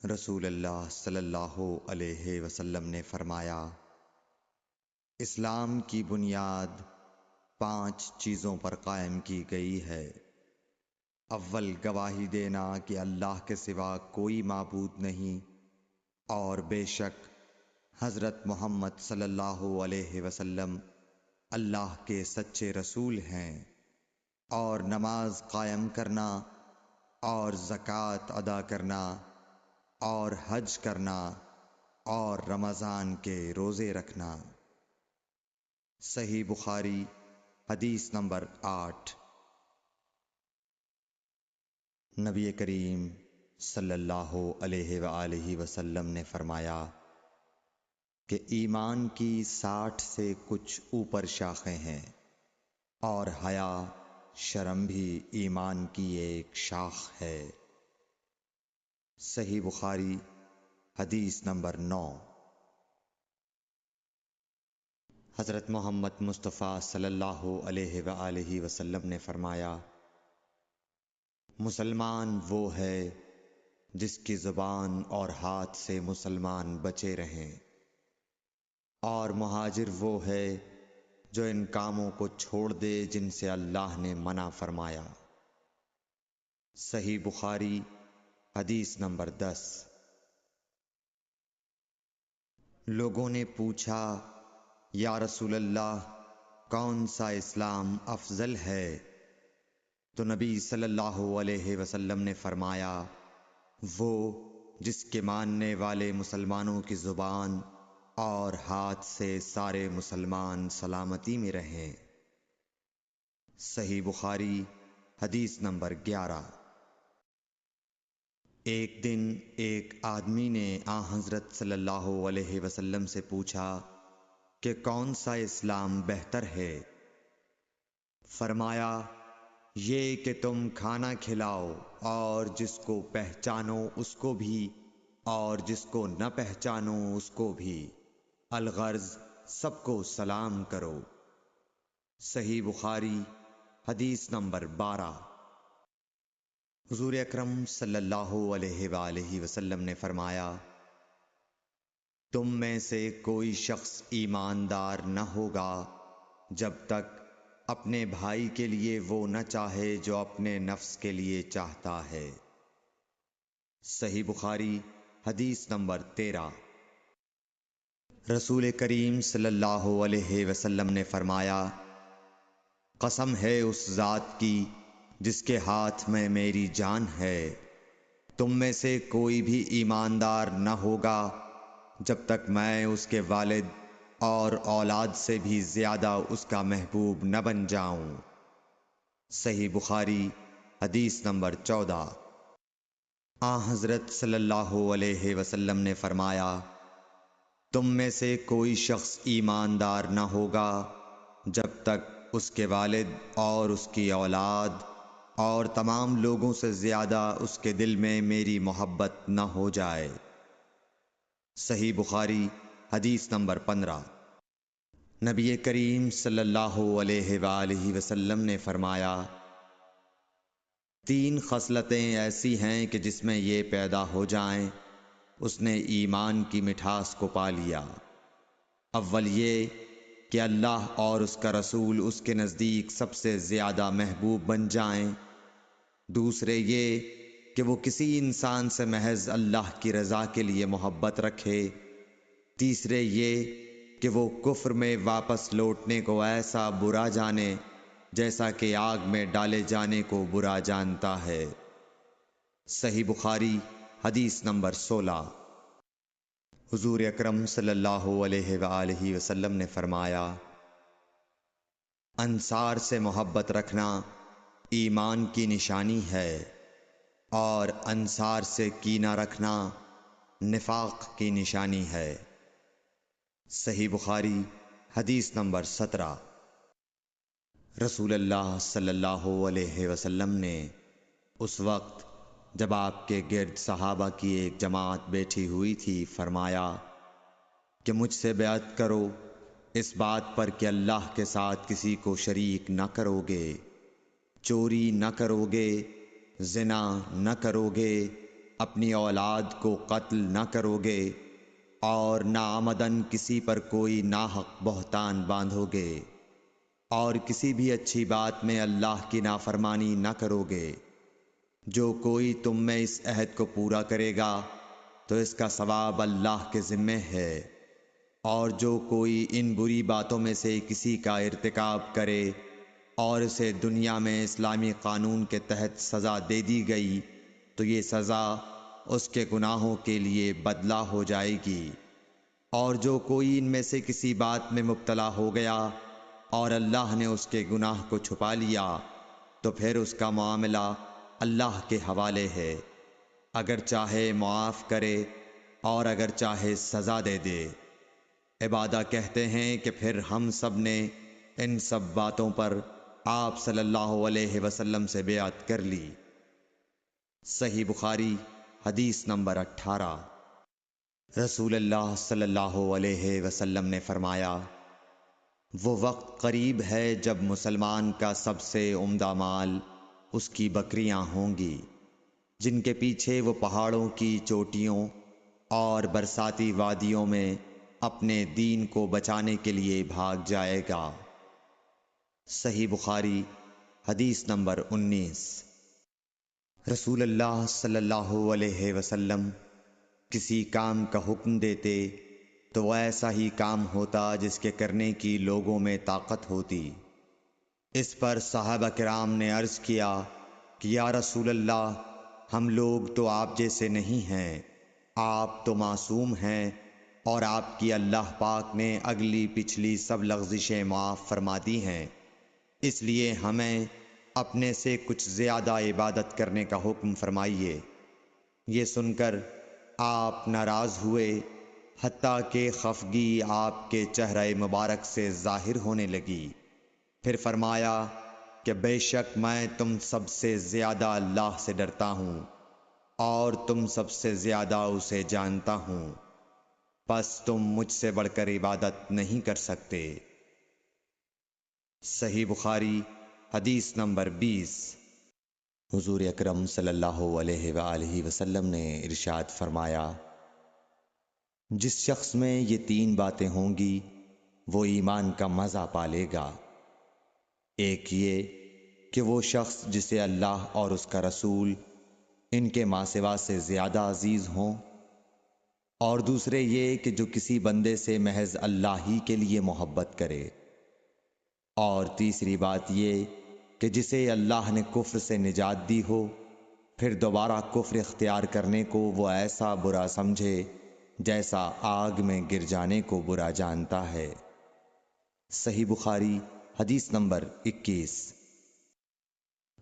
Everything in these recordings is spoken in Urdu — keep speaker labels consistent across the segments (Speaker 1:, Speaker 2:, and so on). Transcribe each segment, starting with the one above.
Speaker 1: رسول اللہ صلی اللہ علیہ وسلم نے فرمایا، اسلام کی بنیاد 5 چیزوں پر قائم کی گئی ہے۔ اول، گواہی دینا کہ اللہ کے سوا کوئی معبود نہیں اور بے شک حضرت محمد صلی اللہ علیہ وسلم اللہ کے سچے رسول ہیں، اور نماز قائم کرنا اور زکوٰۃ ادا کرنا اور حج کرنا اور رمضان کے روزے رکھنا۔ صحیح بخاری حدیث نمبر 8۔ نبی کریم صلی اللہ علیہ وآلہ وسلم نے فرمایا کہ ایمان کی 60 سے کچھ اوپر شاخیں ہیں، اور حیا شرم بھی ایمان کی ایک شاخ ہے۔ صحیح بخاری حدیث نمبر 9۔ حضرت محمد مصطفیٰ صلی اللہ علیہ وآلہ وسلم نے فرمایا، مسلمان وہ ہے جس کی زبان اور ہاتھ سے مسلمان بچے رہیں، اور مہاجر وہ ہے جو ان کاموں کو چھوڑ دے جن سے اللہ نے منع فرمایا۔ صحیح بخاری حدیث نمبر 10۔ لوگوں نے پوچھا، یا رسول اللہ، کون سا اسلام افضل ہے؟ تو نبی صلی اللہ علیہ وسلم نے فرمایا، وہ جس کے ماننے والے مسلمانوں کی زبان اور ہاتھ سے سارے مسلمان سلامتی میں رہیں۔ صحیح بخاری حدیث نمبر 11۔ ایک دن ایک آدمی نے حضرت صلی اللہ علیہ وسلم سے پوچھا کہ کون سا اسلام بہتر ہے؟ فرمایا، یہ کہ تم کھانا کھلاؤ اور جس کو پہچانو اس کو بھی اور جس کو نہ پہچانو اس کو بھی، الغرض سب کو سلام کرو۔ صحیح بخاری حدیث نمبر 12۔ حضور اکرم صلی اللہ علیہ وآلہ وسلم نے فرمایا، تم میں سے کوئی شخص ایماندار نہ ہوگا جب تک اپنے بھائی کے لیے وہ نہ چاہے جو اپنے نفس کے لیے چاہتا ہے۔ صحیح بخاری حدیث نمبر 13۔ رسول کریم صلی اللہ علیہ وسلم نے فرمایا، قسم ہے اس ذات کی جس کے ہاتھ میں میری جان ہے، تم میں سے کوئی بھی ایماندار نہ ہوگا جب تک میں اس کے والد اور اولاد سے بھی زیادہ اس کا محبوب نہ بن جاؤں۔ صحیح بخاری حدیث نمبر 14۔ حضرت صلی اللہ علیہ وسلم نے فرمایا، تم میں سے کوئی شخص ایماندار نہ ہوگا جب تک اس کے والد اور اس کی اولاد اور تمام لوگوں سے زیادہ اس کے دل میں میری محبت نہ ہو جائے۔ صحیح بخاری حدیث نمبر 15۔ نبی کریم صلی اللہ علیہ وآلہ وسلم نے فرمایا، 3 خصلتیں ایسی ہیں کہ جس میں یہ پیدا ہو جائیں اس نے ایمان کی مٹھاس کو پا لیا۔ اول یہ کہ اللہ اور اس کا رسول اس کے نزدیک سب سے زیادہ محبوب بن جائیں۔ دوسرے یہ کہ وہ کسی انسان سے محض اللہ کی رضا کے لیے محبت رکھے۔ تیسرے یہ کہ وہ کفر میں واپس لوٹنے کو ایسا برا جانے جیسا کہ آگ میں ڈالے جانے کو برا جانتا ہے۔ صحیح بخاری حدیث نمبر 16۔ حضور اکرم صلی اللہ علیہ وآلہ وسلم نے فرمایا، انصار سے محبت رکھنا ایمان کی نشانی ہے، اور انصار سے کینہ رکھنا نفاق کی نشانی ہے۔ صحیح بخاری حدیث نمبر 17۔ رسول اللہ صلی اللہ علیہ وسلم نے اس وقت جب آپ کے گرد صحابہ کی ایک جماعت بیٹھی ہوئی تھی فرمایا کہ مجھ سے بیعت کرو اس بات پر کہ اللہ کے ساتھ کسی کو شریک نہ کرو گے، چوری نہ کرو گے، زنا نہ کرو گے، اپنی اولاد کو قتل نہ کرو گے اور نہ آمدن کسی پر کوئی ناحق بہتان باندھو گے اور کسی بھی اچھی بات میں اللہ کی نافرمانی نہ کرو گے۔ جو کوئی تم میں اس عہد کو پورا کرے گا تو اس کا ثواب اللہ کے ذمے ہے، اور جو کوئی ان بری باتوں میں سے کسی کا ارتکاب کرے اور اسے دنیا میں اسلامی قانون کے تحت سزا دے دی گئی تو یہ سزا اس کے گناہوں کے لیے بدلہ ہو جائے گی، اور جو کوئی ان میں سے کسی بات میں مبتلا ہو گیا اور اللہ نے اس کے گناہ کو چھپا لیا تو پھر اس کا معاملہ اللہ کے حوالے ہے، اگر چاہے معاف کرے اور اگر چاہے سزا دے دے۔ عبادہ کہتے ہیں کہ پھر ہم سب نے ان سب باتوں پر آپ صلی اللہ علیہ وسلم سے بیعت کر لی۔ صحیح بخاری حدیث نمبر 18۔ رسول اللہ صلی اللہ علیہ وسلم نے فرمایا، وہ وقت قریب ہے جب مسلمان کا سب سے عمدہ مال اس کی بکریاں ہوں گی، جن کے پیچھے وہ پہاڑوں کی چوٹیوں اور برساتی وادیوں میں اپنے دین کو بچانے کے لیے بھاگ جائے گا۔ صحیح بخاری حدیث نمبر 19۔ رسول اللہ صلی اللہ علیہ وسلم کسی کام کا حکم دیتے تو وہ ایسا ہی کام ہوتا جس کے کرنے کی لوگوں میں طاقت ہوتی۔ اس پر صحابہ کرام نے عرض کیا کہ یا رسول اللہ، ہم لوگ تو آپ جیسے نہیں ہیں، آپ تو معصوم ہیں اور آپ کی اللہ پاک نے اگلی پچھلی سب لغزشیں معاف فرما دی ہیں، اس لیے ہمیں اپنے سے کچھ زیادہ عبادت کرنے کا حکم فرمائیے۔ یہ سن کر آپ ناراض ہوئے، حتیٰ کہ خفگی آپ کے چہرہ مبارک سے ظاہر ہونے لگی۔ پھر فرمایا کہ بے شک میں تم سب سے زیادہ اللہ سے ڈرتا ہوں اور تم سب سے زیادہ اسے جانتا ہوں، پس تم مجھ سے بڑھ کر عبادت نہیں کر سکتے۔ صحیح بخاری حدیث نمبر 20۔ حضور اکرم صلی اللہ علیہ وآلہ وسلم نے ارشاد فرمایا، جس شخص میں یہ 3 باتیں ہوں گی وہ ایمان کا مزہ پالے گا۔ ایک یہ کہ وہ شخص جسے اللہ اور اس کا رسول ان کے ماں سوا سے زیادہ عزیز ہوں، اور دوسرے یہ کہ جو کسی بندے سے محض اللہ ہی کے لیے محبت کرے، اور تیسری بات یہ کہ جسے اللہ نے کفر سے نجات دی ہو پھر دوبارہ کفر اختیار کرنے کو وہ ایسا برا سمجھے جیسا آگ میں گر جانے کو برا جانتا ہے۔ صحیح بخاری حدیث نمبر 21۔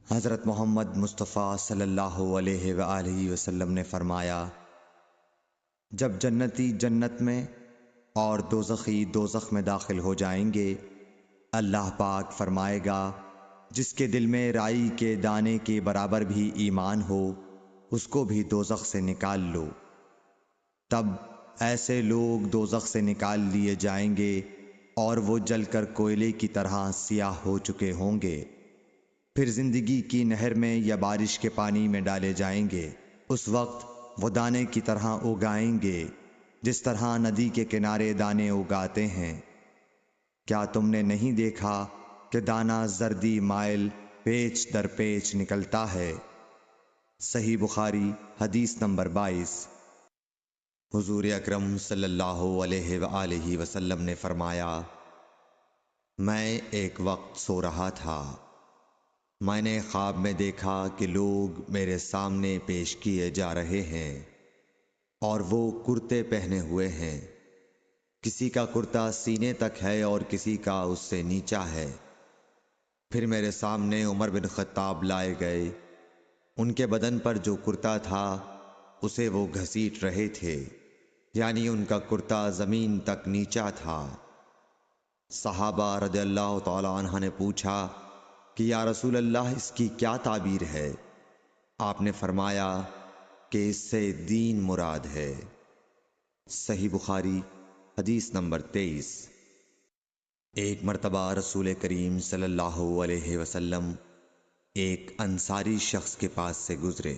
Speaker 1: حضرت محمد مصطفیٰ صلی اللہ علیہ وآلہ وسلم نے فرمایا، جب جنتی جنت میں اور دوزخی دوزخ میں داخل ہو جائیں گے، اللہ پاک فرمائے گا، جس کے دل میں رائی کے دانے کے برابر بھی ایمان ہو اس کو بھی دوزخ سے نکال لو۔ تب ایسے لوگ دوزخ سے نکال لیے جائیں گے اور وہ جل کر کوئلے کی طرح سیاہ ہو چکے ہوں گے، پھر زندگی کی نہر میں یا بارش کے پانی میں ڈالے جائیں گے۔ اس وقت وہ دانے کی طرح اگائیں گے جس طرح ندی کے کنارے دانے اگاتے ہیں۔ کیا تم نے نہیں دیکھا کہ دانہ زردی مائل پیچ در پیچ نکلتا ہے؟ صحیح بخاری حدیث نمبر 22۔ حضور اکرم صلی اللہ علیہ وآلہ وسلم نے فرمایا، میں ایک وقت سو رہا تھا، میں نے خواب میں دیکھا کہ لوگ میرے سامنے پیش کیے جا رہے ہیں اور وہ کرتے پہنے ہوئے ہیں، کسی کا کرتا سینے تک ہے اور کسی کا اس سے نیچا ہے۔ پھر میرے سامنے عمر بن خطاب لائے گئے، ان کے بدن پر جو کرتا تھا اسے وہ گھسیٹ رہے تھے، یعنی ان کا کرتا زمین تک نیچا تھا۔ صحابہ رضی اللہ تعالی عنہ نے پوچھا کہ یا رسول اللہ، اس کی کیا تعبیر ہے؟ آپ نے فرمایا کہ اس سے دین مراد ہے۔ صحیح بخاری حدیث نمبر 23۔ ایک مرتبہ رسول کریم صلی اللہ علیہ وسلم ایک انصاری شخص کے پاس سے گزرے۔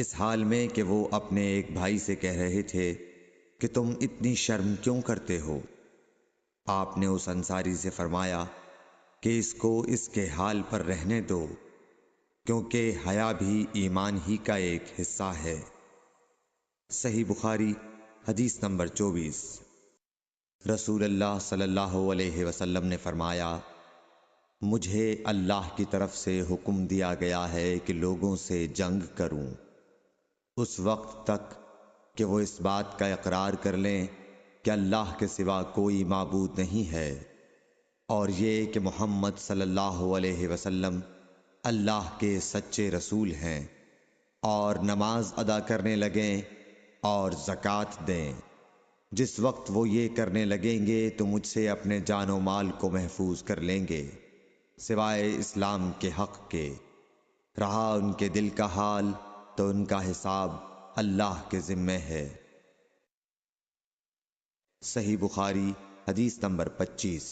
Speaker 1: اس حال میں کہ وہ اپنے ایک بھائی سے کہہ رہے تھے کہ تم اتنی شرم کیوں کرتے ہو؟ آپ نے اس انصاری سے فرمایا کہ اس کو اس کے حال پر رہنے دو، کیونکہ حیا بھی ایمان ہی کا ایک حصہ ہے۔ صحیح بخاری حدیث نمبر 24۔ رسول اللہ صلی اللہ علیہ وسلم نے فرمایا، مجھے اللہ کی طرف سے حکم دیا گیا ہے کہ لوگوں سے جنگ کروں، اس وقت تک کہ وہ اس بات کا اقرار کر لیں کہ اللہ کے سوا کوئی معبود نہیں ہے، اور یہ کہ محمد صلی اللہ علیہ وسلم اللہ کے سچے رسول ہیں، اور نماز ادا کرنے لگیں اور زکوٰۃ دیں۔ جس وقت وہ یہ کرنے لگیں گے تو مجھ سے اپنے جان و مال کو محفوظ کر لیں گے، سوائے اسلام کے حق کے۔ رہا ان کے دل کا حال تو ان کا حساب اللہ کے ذمہ ہے۔ صحیح بخاری حدیث نمبر 25۔